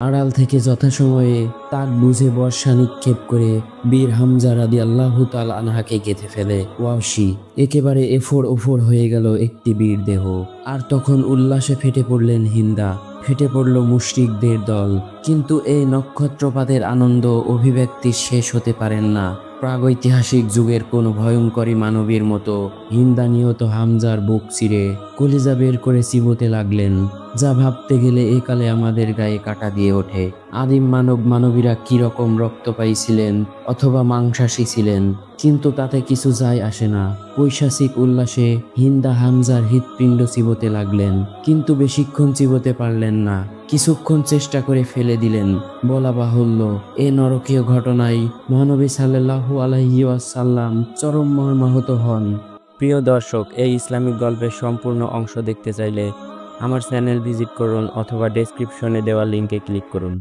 আড়াল থেকে যথাসময়ে তাক বুঝে বর্ষা নিক্ষেপ করে বীর হামজা রাদিয়াল্লাহু তাআলা আনহাকে গেঁথে ফেলে। ওয়াহশী একেবারে এফোড় ওফোড় হয়ে গেল একটি বীর দেহ। আর তখন উল্লাসে ফেটে পড়লেন হিন্দা, ফেটে পড়ল মুশরিকদের দল। কিন্তু এই নক্ষত্রপাতের আনন্দ অভিব্যক্তি শেষ হতে পারেন না। প্রাগৈতিহাসিক যুগের কোনো ভয়ঙ্করী মানবীর মতো হিন্দা নিহত হামজার বুক চিরে কলিজা বের করে চিবোতে লাগলেন, যা ভাবতে গেলে একালে আমাদের গায়ে কাটা দিয়ে ওঠে। আদিম মানবীরা কিরকম রক্ত পাইছিলেন অথবা মাংসাশী ছিলেন, কিন্তু তাতে কিছু যায় আসে না। পৈশাচিক উল্লাসে হিন্দা হামজার হৃৎপিণ্ড চিবোতে লাগলেন, কিন্তু বেশিক্ষণ চিবোতে পারলেন না। কিছুক্ষণ চেষ্টা করে ফেলে দিলেন। বলা বাহুল্য, এ নরকীয় ঘটনায় মহানবী সাল্লাল্লাহু আলাইহি ওয়াসাল্লাম চরম মর্মাহত হন। প্রিয় দর্শক, এই ইসলামিক গল্পের সম্পূর্ণ অংশ দেখতে চাইলে আমার চ্যানেল ভিজিট করুন অথবা ডেসক্রিপশনে দেওয়া লিঙ্কে ক্লিক করুন।